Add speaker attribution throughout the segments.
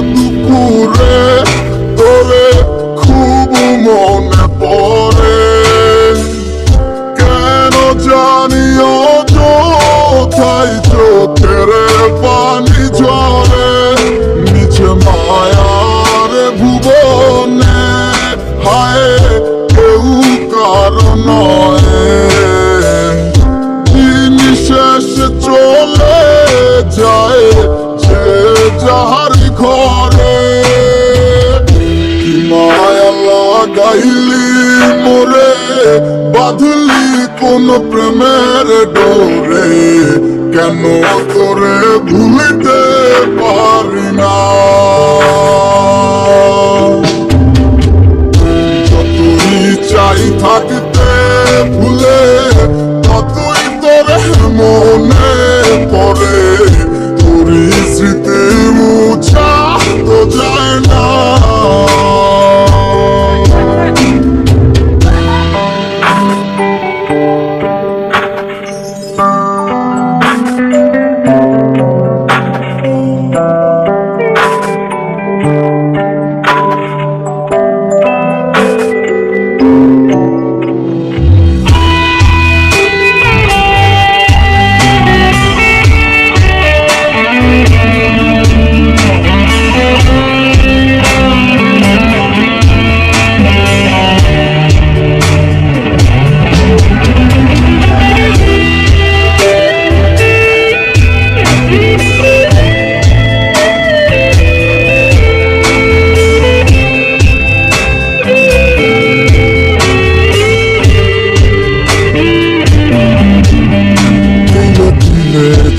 Speaker 1: দুপুরে তোরে খুব মনে পড়ে, কেন জানিও কোথায় চোখের পানি ঝরে, নিচে মায়ার ভুবনে হায় কেউ কারো নয়, দিন শেষে চলে যায় যে যাহার ঘরে। কি মায়া লাগাইলি মোরে, বাঁধলি কোন প্রেমের ডোরে, কেন তোরে ভুলিতে পারি না। যতই চাই থাকতে ভুলে, ততই তোরে মনে পড়ে, তোরই স্মৃতি মুছা তো যায় না।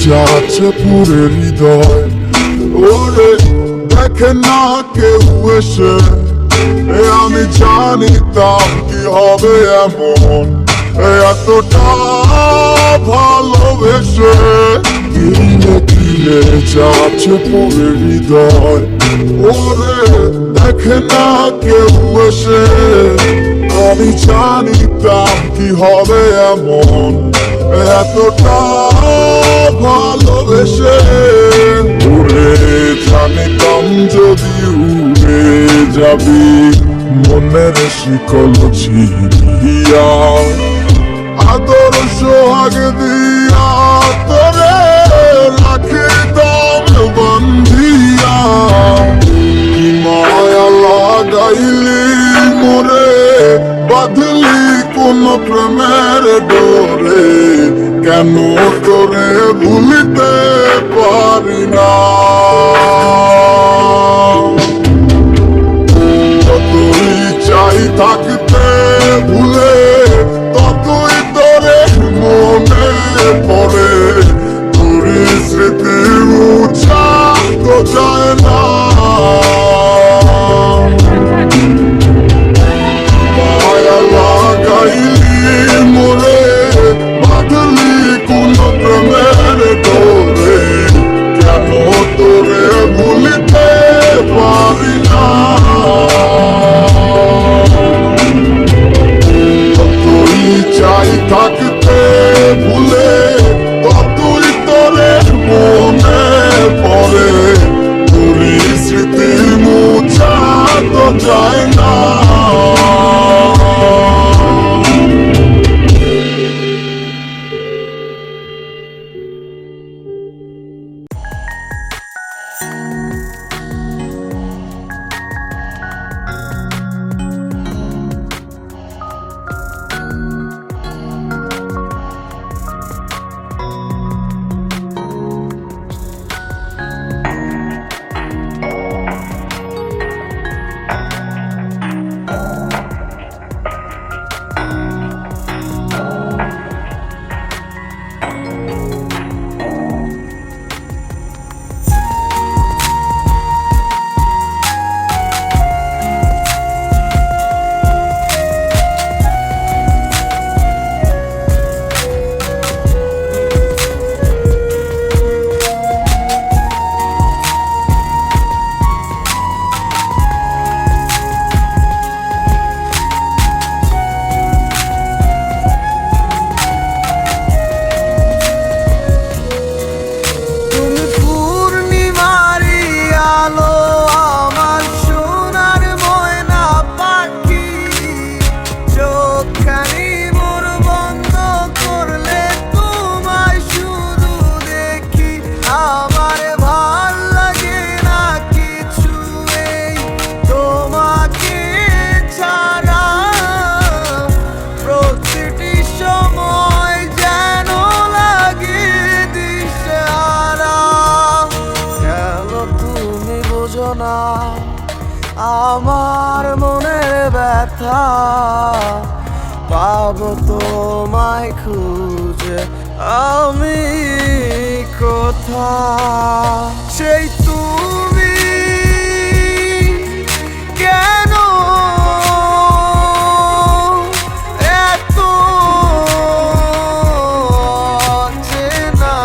Speaker 1: যাচ্ছে পুরে হৃদয়, ওরে দেখে না কেউ এসে, আমি জানিতাম কি হবে এমন, এতটা ভালোবেসে। দিলে দিলে যাচ্ছে পুরে হৃদয়, ওরে দেখে না কেউ এসে, আমি জানিতাম কি হবে এমন, এতটা ভালোবেসে। উড়ে জানিতাম যদি উড়ে যাবি, মনের শিকল ছিড়িয়া, আদর সোহাগ দিয়া তোরে রাখিতাম বান্ধিয়া। কি মায়া লাগাইলি মোরে, বাঁধলি কোন প্রেমের ডোরে, কেন তোরে ভুলিতে পারি না। যতই চাই থাকতে ভুলে, ততই তোরে মনে পড়ে, তোরই স্মৃতি মুছা তো যায় না। মায়া লাগাইলি মোরে, বাঁধলি কোন প্রেমের ডোরে, কেন তোরে ভুলিতে পারি না।
Speaker 2: ব্যথা পাবো তোমায় খুঁজে আমি কোথা সেই তুমি কেন এত চেনা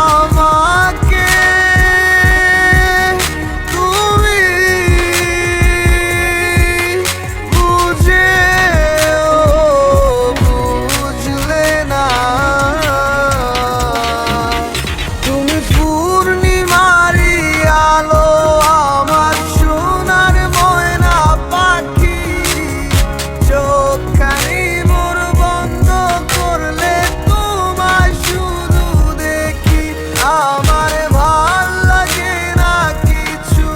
Speaker 2: আমাকে তুমি বুঝলে না তুমি পূর্ণিমারি আলো আমার সোনার ময়না পাখি চোখখানি মোর বন্ধ করলে তোমায় শুধু দেখি আমার ভাল লাগে না কিছু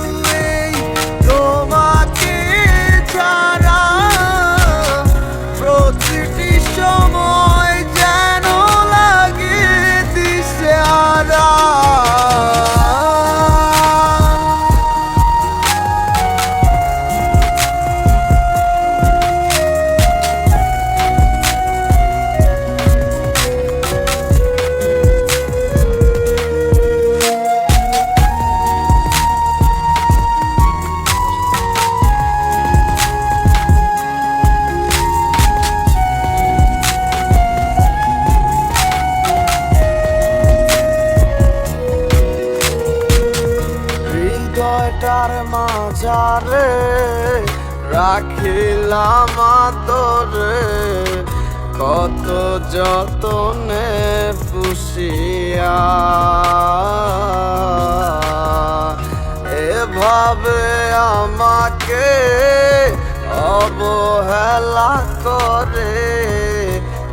Speaker 2: এই তোমাকে ছাড়া প্রতিটি সময় যেন লাগে দিশেহারা হৃদয়টার মাঝারে রাখিলাম আদরে কত যতনে পুষিয়া এভাবে আমাকে অবহেলা করে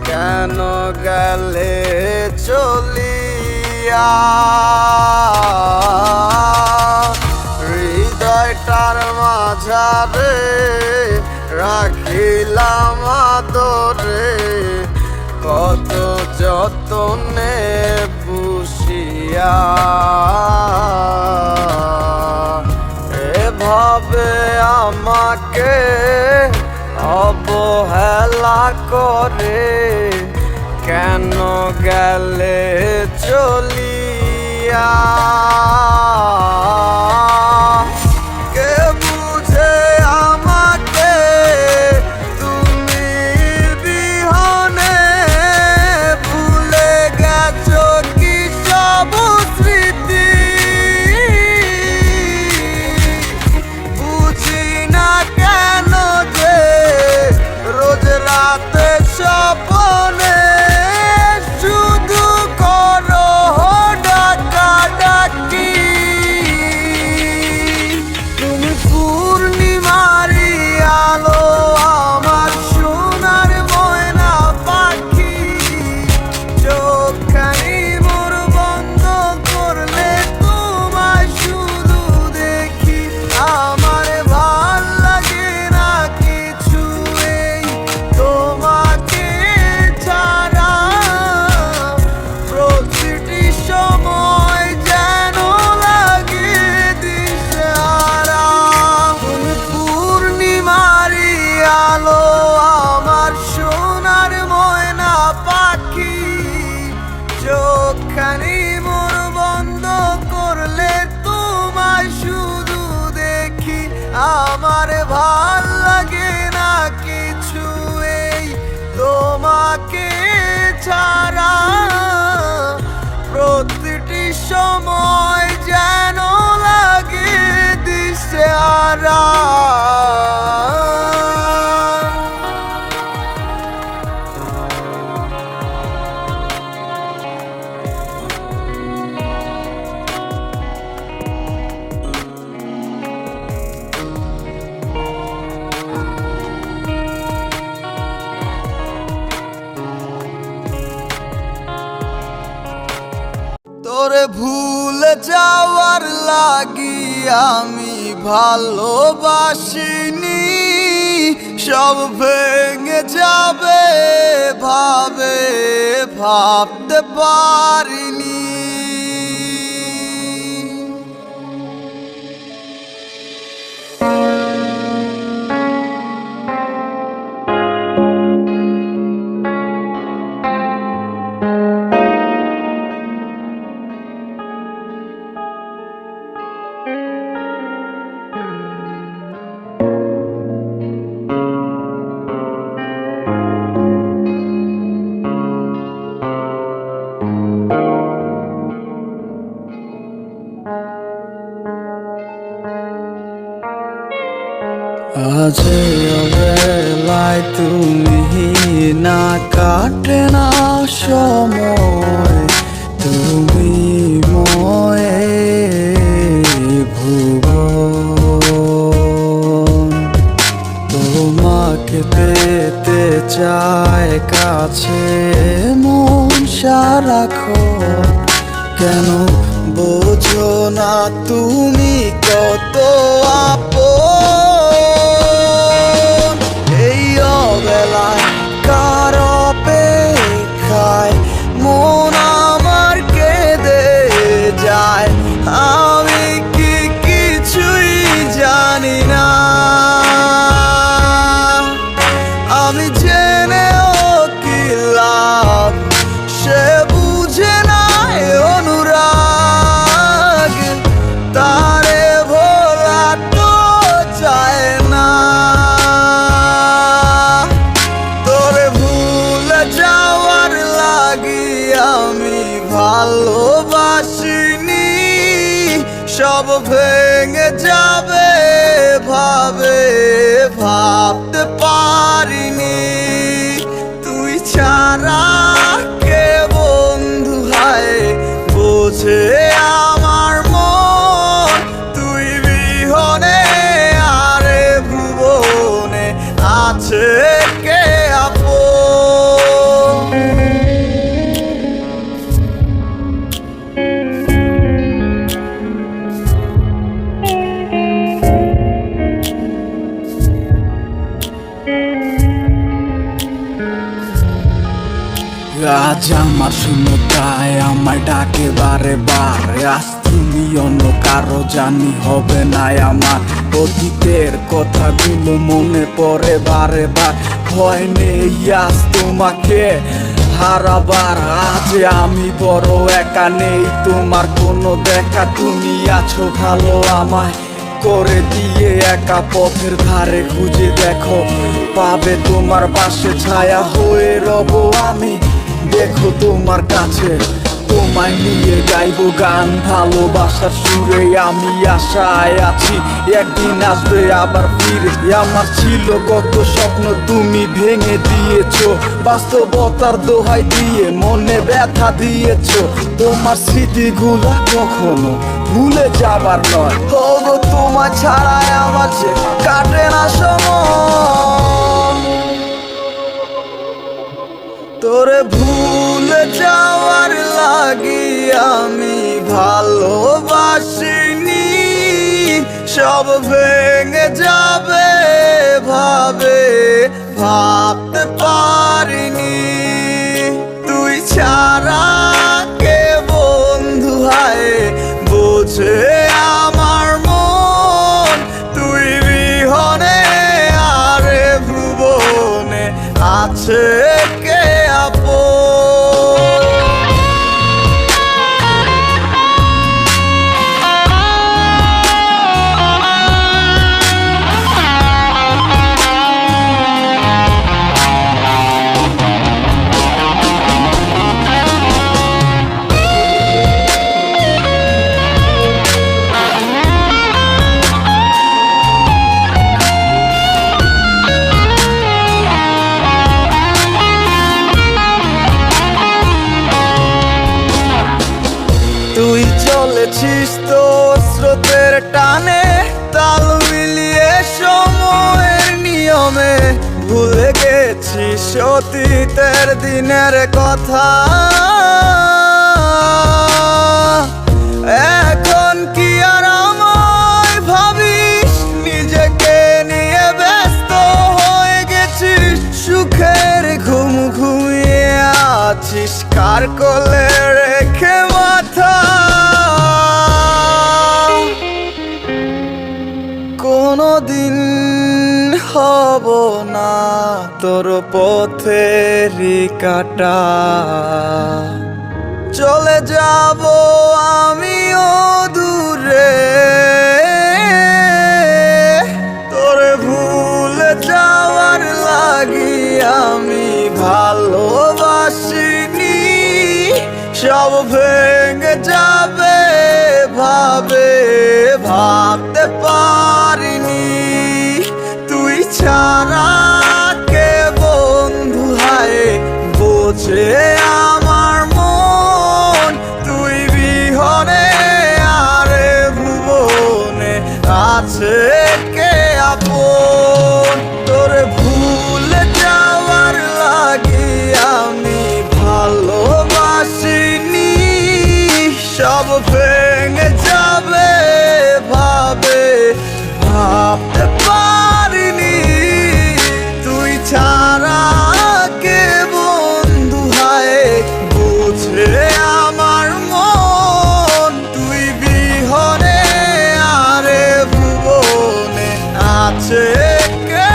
Speaker 2: কেন গেলে চলিয়া হৃদয়টার মাঝারে রাখিলাম আদরে কত যতনে পুষিয়া এভাবে আমাকে অবহেলা করে কেন গেলে চলিয়া কে বুঝে আমাকে তুমি বিহনে ভুলে গেছো কি সব স্মৃতি বুঝি না কেন যে রোজ রাতে স্বপ্নে শুধু করো ডাকাডাকি তুমি পূর্ণিমারি আলো আমার সোনার ময়না পাখি চোখখানি মোর বন্ধ করলে তোমায় শুধু দেখি আমার ভাল লাগে না কিছু এই তোমাকে ছাড়া প্রতিটি সময় যেন লাগে দিশেহারা তুমি পূর্ণিমারি আলো আমার সোনার ময়না পাখি চোখখানি মোর বন্ধ করলে তোমায় শুধু দেখি আমার ভাল লাগে না কিছু এই তোমাকে ছাড়া প্রতিটি সময় যেন লাগে দিশেহারা তোরে ভুলে যাওয়ার লাগি আমি ভালোবাসিনি সব ভেঙে যাবে ভাবতে পারিনি তুমি না কাটে না সময়, তুমি ময়ে ভুবন। তোমাকে পেতে চায় কাছে মন সারাক্ষণ, কেন বোঝো না তুমি কত আপন। এই অবেলায় কার অপেক্ষায় মন আমার কেঁদে যায়, আমি কি কিছুই জানি না। আমি জেনেও কি লাভ, সে বুঝে না অনুরাগ, তারে ভোলা তো যায় না। তোরে ভুলে যাওয়ার লাগি আমি ভালোবাসিনি, সব ভেঙে যাবে ভাবে ভাবতে পারিনি। তুই ছাড়া কে বন্ধু হায় বোঝে আমার মন, তুই বিহনে আরে ভুবনে আছে কে আপন। আজ আমার শূন্যতায় আমার ডাকে বারে বারে, আজ তুমি অন্য কারো জানি হবে না আমার। অতীতের কথাগুলো মনে পড়ে বারে বার, ভয় নেই আজ তোমাকে হারাবার। আজ আমি বড় একা, নেই তোমার কোনো দেখা, তুমি আছো ভালো আমায় করে দিয়ে একা। পথের ধারে খুঁজে দেখো পাবে তোমার পাশে, ছায়া হয়ে রব আমি দেখো তোমার কাছে। তোমায় নিয়ে গাইবো গান ভালোবাসার সুরে, আমি আশায় আছি একদিন আসবে আবার ফিরে। আমার ছিল কত স্বপ্ন তুমি ভেঙে দিয়েছো, বাস্তবতার দোহাই দিয়ে মনে ব্যথা দিয়েছো। তোমার স্মৃতিগুলা কখনো ভুলে যাবার নয়, ওগো তোমার ছাড়াই আমার যে কাটে না সময়। তোরে ভুলে যাওয়ার লাগি আমি ভালোবাসিনি, সব ভেঙে যাবে ভাবে ভাবতে পারিনি। তুই ছাড়া কে বন্ধু হায় বোঝে আমার মন, তুই বিহনে আরে ভুবনে আছে কে আপন। তুই চলেছিস তো স্রোতের টানে, তাল মিলিয়ে সময়ের নিয়মে, ভুলে গেছিস অতীতের দিনের কথা। এখন কি আর আমায় ভাবিস, নিজেকে নিয়ে ব্যস্ত হয়ে গেছিস, সুখের ঘুম ঘুমিয়ে আছিস কার কোলে রেখে মাথা। কোনদিন হব না তোর পথেরই কাটা, চলে যাব আমিও দূরে। তোরে ভুলে যাওয়ার লাগি আমি ভালোবাসিনি, সব ভেঙে যাবে ভাবে ভাবতে পারিনি। তুই ছাড়া কে সব ভেঙে যাবে ভাবে ভাবতে পারিনি তুই ছাড়া কে বন্ধু হায় বুঝে আমার মন তুই বিহনে আরে ভুবনে আছে কে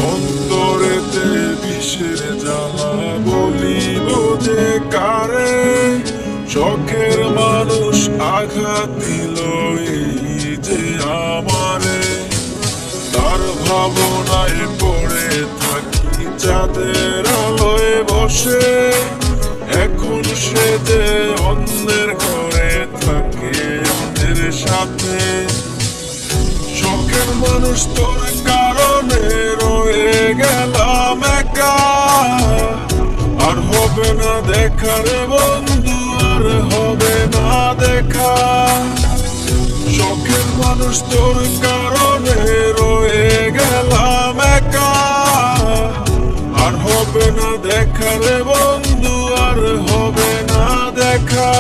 Speaker 1: অন্তরেতে বিষের জ্বালা বলিব যে কারে শখের মানুষ আঘাত দিল এই যে আমারে তার ভাবনায় পড়ে থাকি চাঁদের আলোয় বসে এখন সে যে অন্যের ঘরে থাকে অন্যের সাথে শখের মানুষ তোর কারণে রয়ে গেলাম একা আর হবে না দেখা রে বন্ধু আর হবে না দেখা শখের মানুষ তোর কারণে রয়ে গেলাম একা আর হবে না দেখা রে বন্ধু আর হবে না দেখা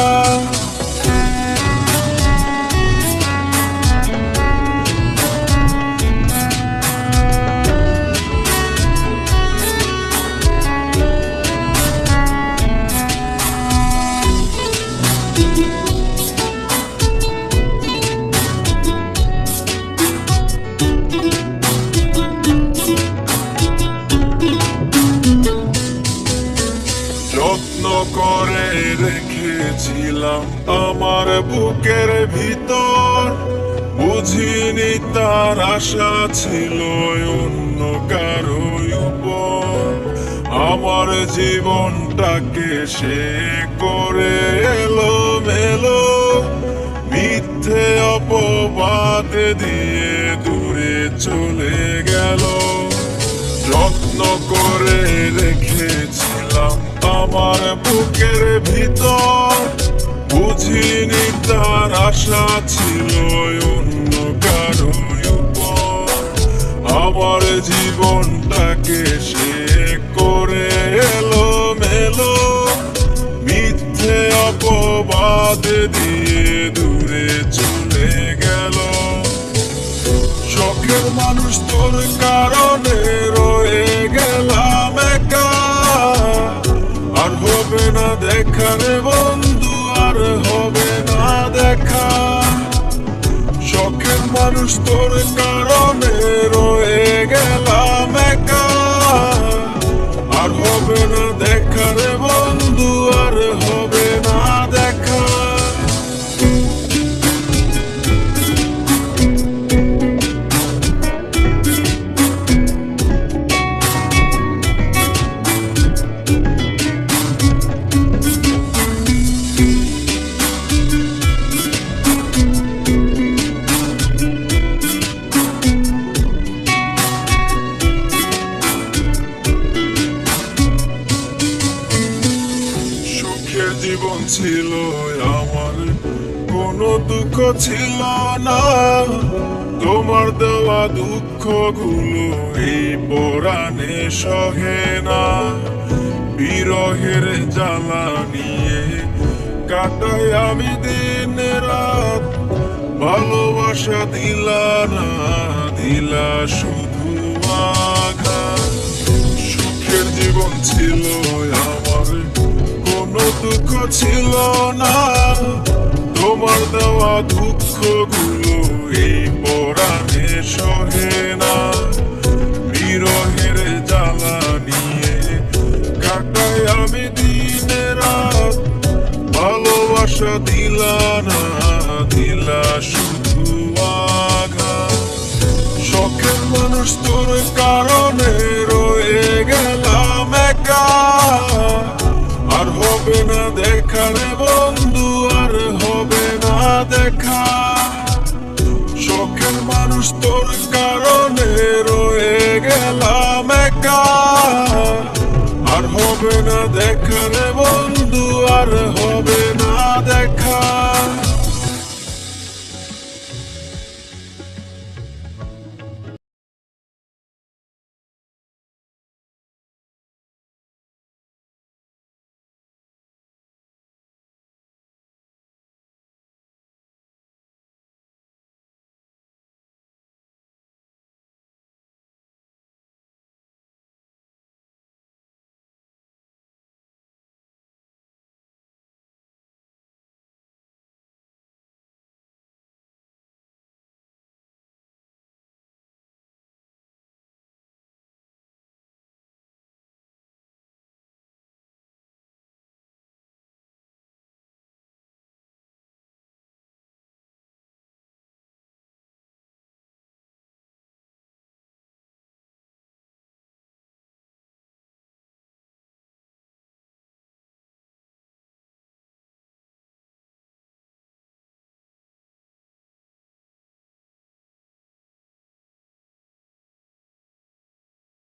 Speaker 1: যত্ন করে রেখেছিলাম আমার বুকের ভিতর বুঝিনি তার আশা ছিল অন্য কারো উপর আমার জীবনটাকে সে করে এলো মেলো মিথ্যে অপবাদ দিয়ে দূরে চলে গেল যত্ন করে রেখেছিলাম আমার বুকের ভিতর বুঝিনি তার আশা ছিল অন্য কারো উপর আমার জীবনটাকে সে করে এলো মেলো মিথ্যে অপবাদ দিয়ে দূরে চলে গেল শখের মানুষ তোর কারণে রয়ে গেলাম একা আর হবে না দেখা রে বন্ধু আর হবে না দেখা শখের মানুষ তোর কারণে রয়ে গেলাম একা আর হবে না দেখা রে বন্ধু আর হবে না দেখা জীবন ছিল আমার কোনো দুঃখ ছিল না তোমার দেওয়া দুঃখ গুলো এই পরাণে সহে না বিরহের জ্বালা নিয়ে কাটাই আমি দিন রাত ভালোবাসা দিলা না দিলা শুধু আঘাত সুখের জীবন ছিল আমার কোনো দুঃখ ছিল না তোমার দেওয়া দুঃখ গুলো এই পরাণে সহে না বিরহের জ্বালা নিয়ে কাটাই আমি দিন রাত ভালোবাসা দিলা না দিলা শুধু আঘাত শখের মানুষ তোর কারণে রয়ে গেলাম একা আর হবে না দেখা রে বন্ধু আর হবে না দেখা দেখা রে বন্ধু আর হবে